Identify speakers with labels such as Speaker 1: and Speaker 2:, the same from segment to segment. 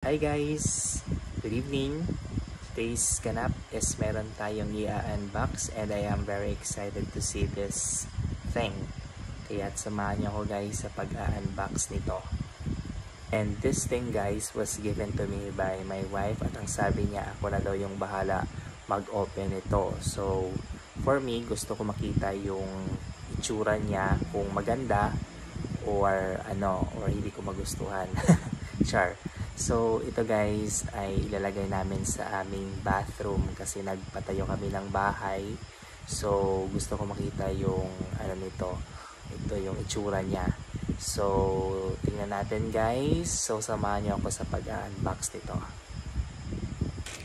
Speaker 1: Hi guys! Good evening! Today's ganap is meron tayong i-unbox and I am very excited to see this thing. Kaya samahan niyo ako guys sa pag-unbox nito. And this thing guys was given to me by my wife at ang sabi niya ako na daw yung bahala mag-open ito. So for me, gusto ko makita yung itsura niya kung maganda or hindi ko magustuhan. Char. So ito guys ay ilalagay namin sa aming bathroom kasi nagpatayo kami ng bahay. So gusto ko makita yung nito. Ito yung itsura niya. So tingnan natin guys. So samahan niyo ako sa pag-unbox nito.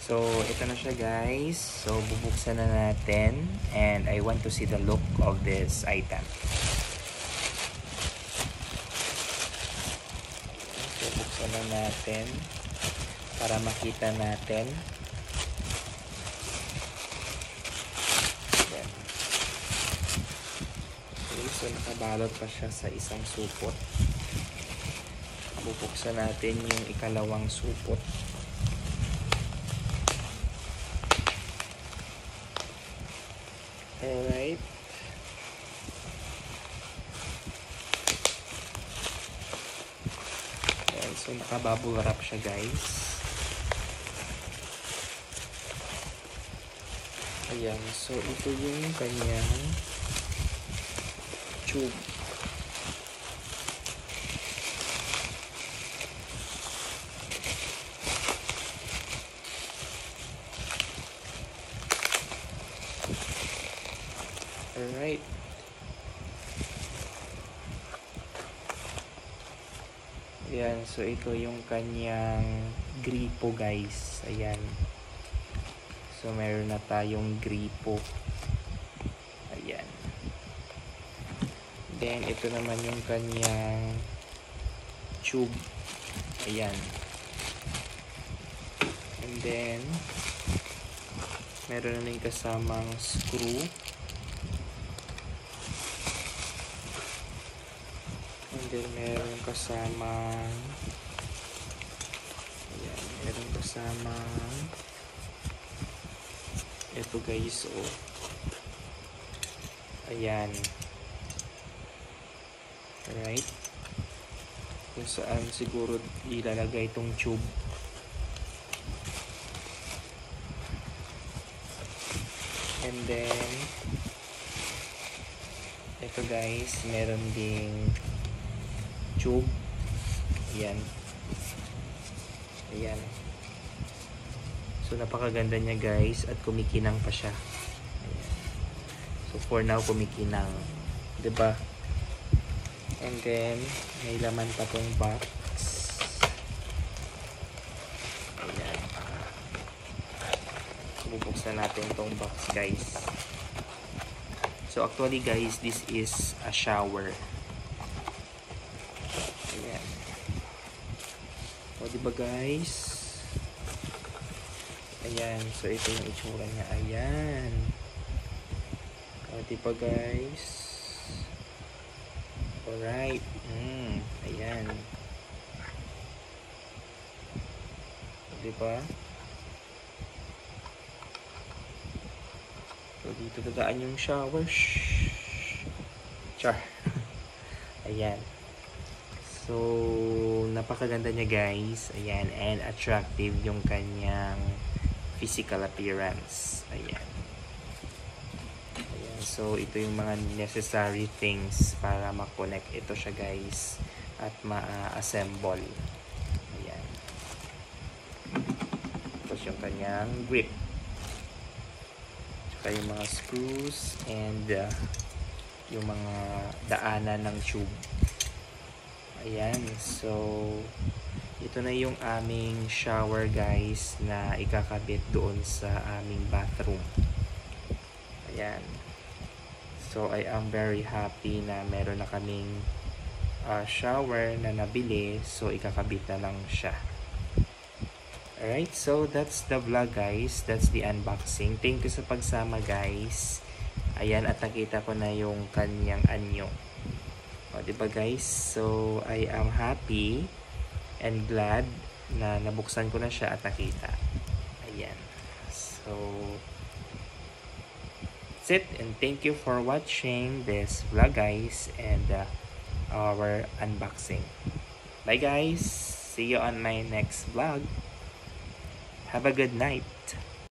Speaker 1: So ito na siya guys. So bubuksan na natin and I want to see the look of this item. Buksan na natin para makita natin. Yan. Okay, so nakabalot pa siya sa isang supot. Bubuksan natin yung ikalawang supot. Alright. So naka-bubble wrap siya guys. Ayan, so ito yung kanyang tube. Alright. Ayan, so ito yung kanyang gripo guys. Ayan. So meron na tayong gripo. Ayan. Then ito naman yung kanyang tube. Ayan. And then meron na yung kasamang screw. And then meron kasamang ito guys, oh. Ayan. Alright. Kung saan siguro ilalagay itong tube. And then ito guys, meron ding tube. Ayan. Ayan. So napakaganda niya guys at kumikinang pa siya. Ayan. So for now kumikinang, 'di ba? And then may laman pa tong box. Ayan. So bubuksan natin tong box guys. So actually guys, this is a shower. Ayan. O diba guys? Ayan. So ito yung itsura niya. Ayan. O diba guys? Alright. Ayan. O diba? So dito dadaan yung shower. Char. Ayan. So, napakaganda niya guys. Ayan, and attractive yung kanyang physical appearance. Ayan. Ayan. So, ito yung mga necessary things para ma-connect ito siya guys at ma-assemble. Ayan. Tapos yung kanyang grip. Tsaka yung mga screws and yung mga daanan ng tube. Ayan, so ito na yung aming shower guys na ikakabit doon sa aming bathroom. Ayan. So I am very happy na meron na kaming shower na nabili. So ikakabit na lang siya. Alright, so that's the vlog guys. That's the unboxing. Thank you sa pagsama guys. Ayan, at nakita ko na yung kanyang anyo. O, diba guys? So, I am happy and glad na nabuksan ko na siya at nakita. Ayan. So, that's it, and thank you for watching this vlog, guys, and our unboxing. Bye, guys. See you on my next vlog. Have a good night.